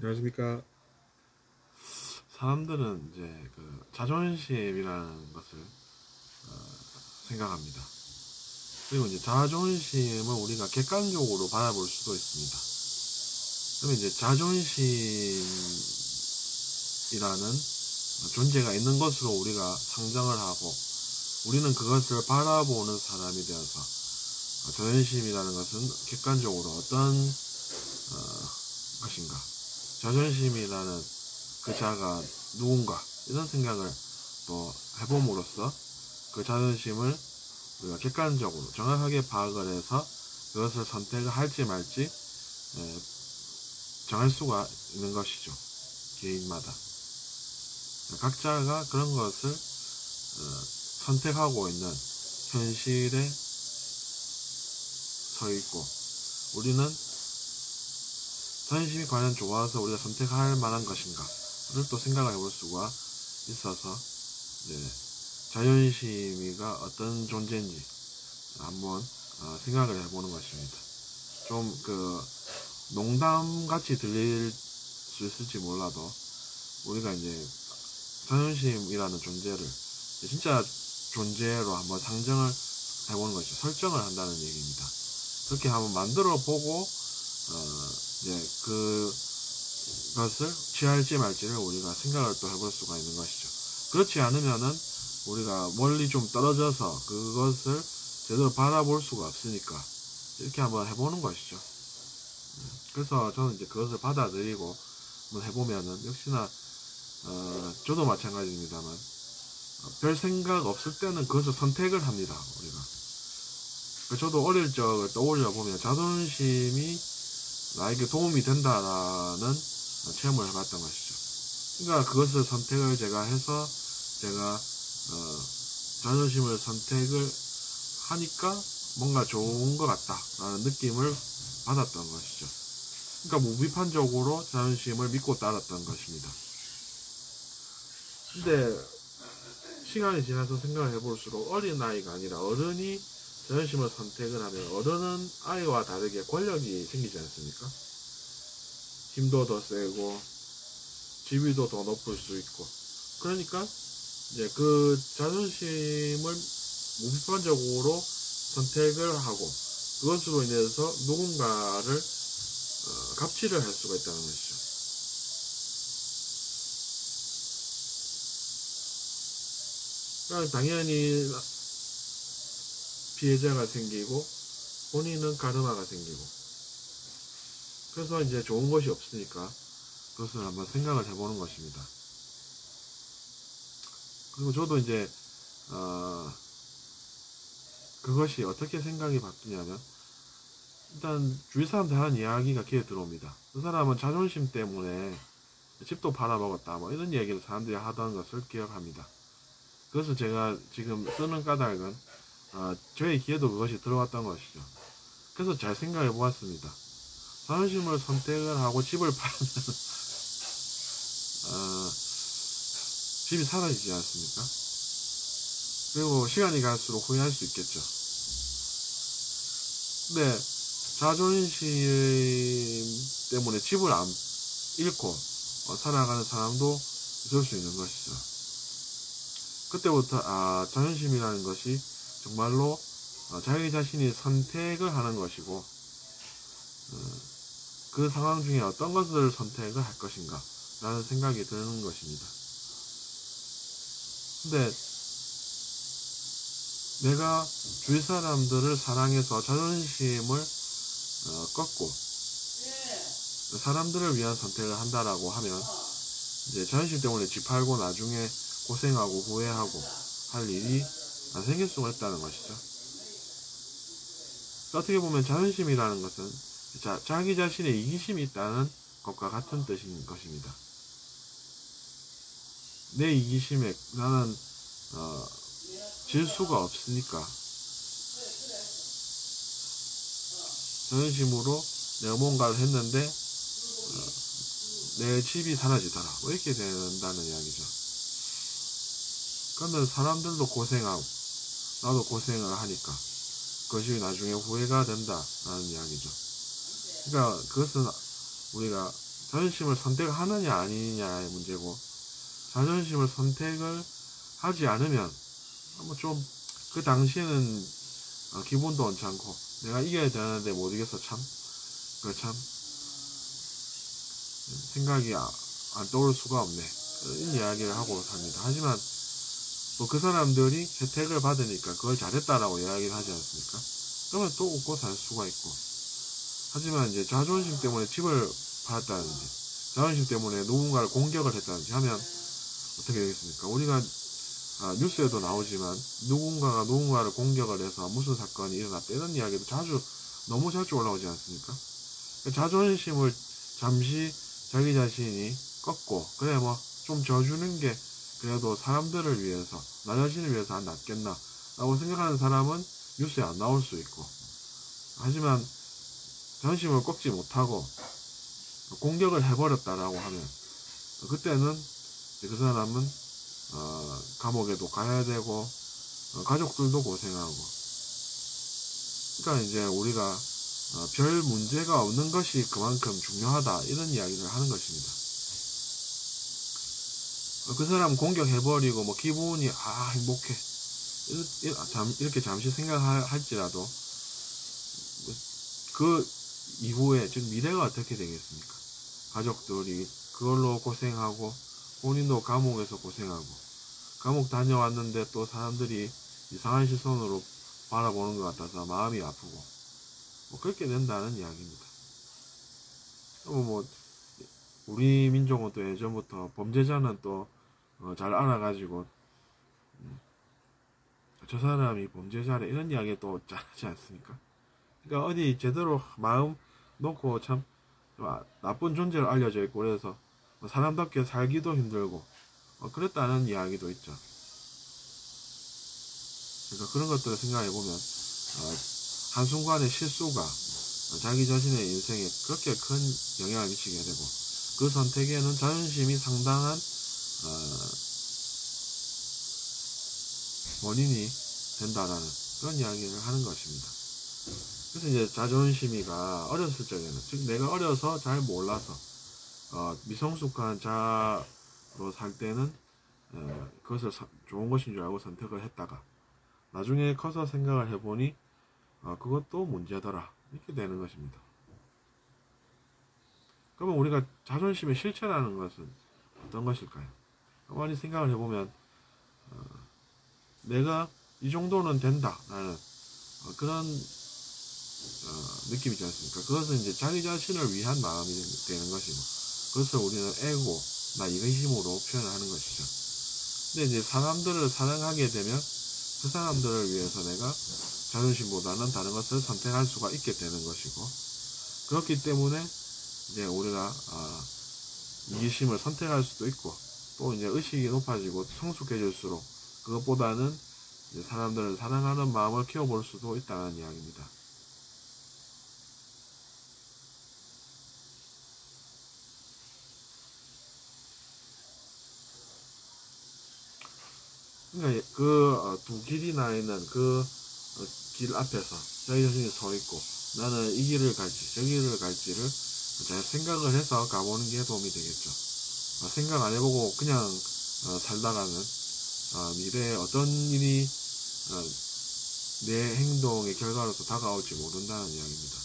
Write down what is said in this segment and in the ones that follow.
안녕하십니까. 사람들은 이제 그 자존심이라는 것을 생각합니다. 그리고 이제 자존심을 우리가 객관적으로 바라볼 수도 있습니다. 그러면 이제 자존심이라는 존재가 있는 것으로 우리가 상정을 하고 우리는 그것을 바라보는 사람이 되어서 자존심이라는 것은 객관적으로 어떤 것인가, 자존심이라는 그 자가 누군가, 이런 생각을 또 해봄으로써 그 자존심을 우리가 객관적으로 정확하게 파악을 해서 그것을 선택을 할지 말지 정할 수가 있는 것이죠. 개인마다 각자가 그런 것을 선택하고 있는 현실에 서 있고, 우리는 자존심이 과연 좋아서 우리가 선택할 만한 것인가를 또 생각을 해볼 수가 있어서, 자존심이가 어떤 존재인지 한번 생각을 해보는 것입니다. 좀 농담같이 들릴 수 있을지 몰라도 우리가 이제 자존심이라는 존재를 진짜 존재로 한번 상정을 해보는 것이죠. 설정을 한다는 얘기입니다. 그렇게 한번 만들어 보고 그것을 취할지 말지를 우리가 생각을 또 해볼 수가 있는 것이죠. 그렇지 않으면은 우리가 멀리 좀 떨어져서 그것을 제대로 바라볼 수가 없으니까 이렇게 한번 해보는 것이죠. 그래서 저는 이제 그것을 받아들이고 한번 해보면은 역시나 저도 마찬가지입니다만 별 생각 없을 때는 그것을 선택을 합니다. 우리가. 저도 어릴 적을 떠올려 보면 자존심이 나에게 도움이 된다라는 체험을 해봤던 것이죠. 그러니까 그것을 선택을 제가 해서 제가 자존심을 선택을 하니까 뭔가 좋은 것 같다라는 느낌을 받았던 것이죠. 그러니까 무비판적으로 자존심을 믿고 따랐던 것입니다. 근데 시간이 지나서 생각을 해볼수록 어린아이가 아니라 어른이 자존심을 선택을 하면 어른은 아이와 다르게 권력이 생기지 않습니까? 힘도 더 세고 지위도 더 높을 수 있고, 그러니까 이제 그 자존심을 무비판적으로 선택을 하고 그것으로 인해서 누군가를 갑질을 할 수가 있다는 것이죠. 그러니까 당연히 피해자가 생기고 본인은 가르마가 생기고, 그래서 이제 좋은 것이 없으니까 그것을 한번 생각을 해보는 것입니다. 그리고 저도 이제 그것이 어떻게 생각이 바뀌냐면, 일단 주위 사람들 하는 이야기가 귀에 들어옵니다. 그 사람은 자존심 때문에 집도 팔아먹었다 뭐 이런 얘기를 사람들이 하던 것을 기억합니다. 그래서 제가 지금 쓰는 까닭은 저의 귀에도 그것이 들어왔던 것이죠. 그래서 잘 생각해 보았습니다. 자존심을 선택을 하고 집을 팔면 집이 사라지지 않습니까? 그리고 시간이 갈수록 후회할 수 있겠죠. 근데 자존심 때문에 집을 안 잃고 살아가는 사람도 있을 수 있는 것이죠. 그때부터 자존심이라는 것이 정말로 자기 자신이 선택을 하는 것이고, 그 상황 중에 어떤 것을 선택을 할 것인가 라는 생각이 드는 것입니다. 근데 내가 주위 사람들을 사랑해서 자존심을 꺾고 사람들을 위한 선택을 한다라고 하면 이제 자존심 때문에 집 팔고 나중에 고생하고 후회하고 할 일이 안 생길 수가 있다는 것이죠. 어떻게 보면 자존심이라는 것은 자기 자신의 이기심이 있다는 것과 같은 뜻인 것입니다. 내 이기심에 나는 질 수가 없으니까 자존심으로 내가 뭔가를 했는데 내 집이 사라지더라 뭐 이렇게 된다는 이야기죠. 그러면 사람들도 고생하고 나도 고생을 하니까 그것이 나중에 후회가 된다라는 이야기죠. 그러니까 그것은 우리가 자존심을 선택하느냐 아니냐의 문제고, 자존심을 선택을 하지 않으면 뭐 좀 그 당시에는 기분도 언짢고 내가 이겨야 되는데 못 이겨서 참 생각이 안 떠올 수가 없네, 이런 이야기를 하고 삽니다. 하지만 또 그 사람들이 혜택을 받으니까 그걸 잘했다라고 이야기를 하지 않습니까? 그러면 또 웃고 살 수가 있고. 하지만 이제 자존심 때문에 집을 팔았다든지, 자존심 때문에 누군가를 공격을 했다든지 하면 어떻게 되겠습니까? 우리가 뉴스에도 나오지만 누군가가 누군가를 공격을 해서 무슨 사건이 일어났다, 이런 이야기도 너무 자주 올라오지 않습니까? 자존심을 잠시 자기 자신이 꺾고, 그래 뭐 좀 져주는 게 그래도 사람들을 위해서, 나 자신을 위해서 안 낫겠나 라고 생각하는 사람은 뉴스에 안 나올 수 있고, 하지만 자존심을 꺾지 못하고 공격을 해버렸다라고 하면 그때는 그 사람은 감옥에도 가야 되고 가족들도 고생하고. 그러니까 이제 우리가 별 문제가 없는 것이 그만큼 중요하다, 이런 이야기를 하는 것입니다. 그 사람 공격해버리고 뭐 기분이 행복해 이렇게 잠시 생각할지라도 그 이후에, 즉 미래가 어떻게 되겠습니까? 가족들이 그걸로 고생하고 본인도 감옥에서 고생하고, 감옥 다녀왔는데 또 사람들이 이상한 시선으로 바라보는 것 같아서 마음이 아프고, 뭐 그렇게 된다는 이야기입니다. 뭐 우리 민족은 또 예전부터 범죄자는 또 잘 알아가지고 저 사람이 범죄자래, 이런 이야기 또 잘하지 않습니까? 그러니까 어디 제대로 마음 놓고 참 나쁜 존재로 알려져 있고, 그래서 사람답게 살기도 힘들고 그랬다는 이야기도 있죠. 그러니까 그런 것들을 생각해보면 한순간의 실수가 자기 자신의 인생에 그렇게 큰 영향을 미치게 되고, 그 선택에는 자존심이 상당한 원인이 된다라는 그런 이야기를 하는 것입니다. 그래서 이제 자존심이가 어렸을 적에는, 즉 내가 어려서 잘 몰라서 미성숙한 자로 살 때는 그것을 좋은 것인 줄 알고 선택을 했다가 나중에 커서 생각을 해보니 그것도 문제더라, 이렇게 되는 것입니다. 그러면 우리가 자존심의 실체라는 것은 어떤 것일까요? 가만히 생각을 해보면 내가 이 정도는 된다라는 그런 느낌이지 않습니까? 그것은 이제 자기 자신을 위한 마음이 되는 것이고, 그것을 우리는 에고, 나 이기심으로 표현을 하는 것이죠. 근데 이제 사람들을 사랑하게 되면 그 사람들을 위해서 내가 자존심보다는 다른 것을 선택할 수가 있게 되는 것이고, 그렇기 때문에 이제 우리가 이기심을 선택할 수도 있고, 또 이제 의식이 높아지고 성숙해질수록 그것보다는 이제 사람들을 사랑하는 마음을 키워볼 수도 있다는 이야기입니다. 그러니까 두 길이 나 있는 그 길 앞에서 자기 자신이 서 있고, 나는 이 길을 갈지 저 길을 갈지를 잘 생각을 해서 가보는 게 도움이 되겠죠. 생각 안 해보고 그냥 살다가는 미래에 어떤 일이 내 행동의 결과로서 다가올지 모른다는 이야기입니다.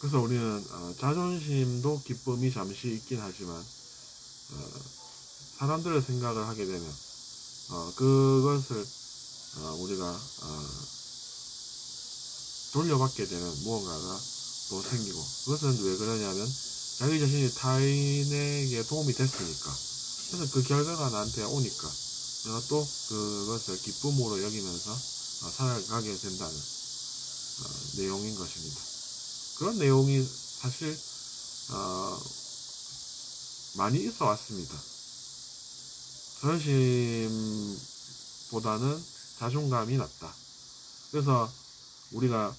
그래서 우리는 자존심도 기쁨이 잠시 있긴 하지만 사람들의 생각을 하게 되면 그것을 우리가 돌려받게 되는 무언가가 또 생기고, 그것은 왜 그러냐면 자기 자신이 타인에게 도움이 됐으니까, 그래서 그 결과가 나한테 오니까 내가 또 그것을 기쁨으로 여기면서 살아가게 된다는 내용인 것입니다. 그런 내용이 사실 많이 있어 왔습니다. 자존심보다는 자존감이 낫다. 그래서 우리가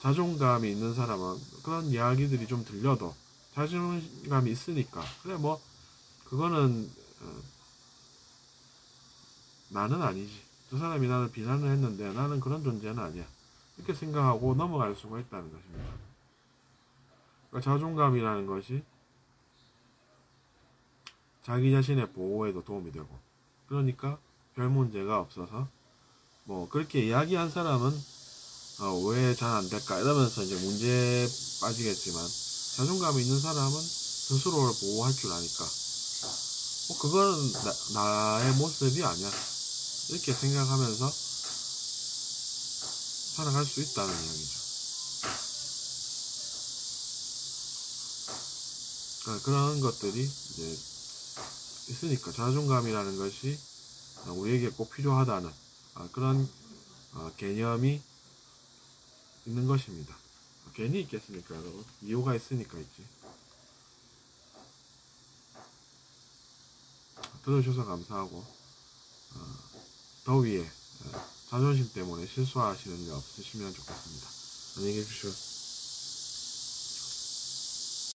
자존감이 있는 사람은 그런 이야기들이 좀 들려도 자존감이 있으니까 그래 뭐 그거는 나는 아니지. 저 사람이 나를 비난을 했는데 나는 그런 존재는 아니야. 이렇게 생각하고 넘어갈 수가 있다는 것입니다. 그러니까 자존감이라는 것이 자기 자신의 보호에도 도움이 되고, 그러니까 별 문제가 없어서, 뭐 그렇게 이야기한 사람은 왜 잘 안 될까 이러면서 이제 문제에 빠지겠지만, 자존감이 있는 사람은 스스로를 보호할 줄 아니까 그거는 나의 모습이 아니야 이렇게 생각하면서 살아갈 수 있다는 이야기죠. 그러니까 그런 것들이 이제 있으니까 자존감이라는 것이 우리에게 꼭 필요하다는 그런 개념이 있는 것입니다. 괜히 있겠습니까, 여러분? 이유가 있으니까 있지. 들어주셔서 감사하고, 더위에 자존심 때문에 실수하시는 일 없으시면 좋겠습니다. 안녕히 계십시오.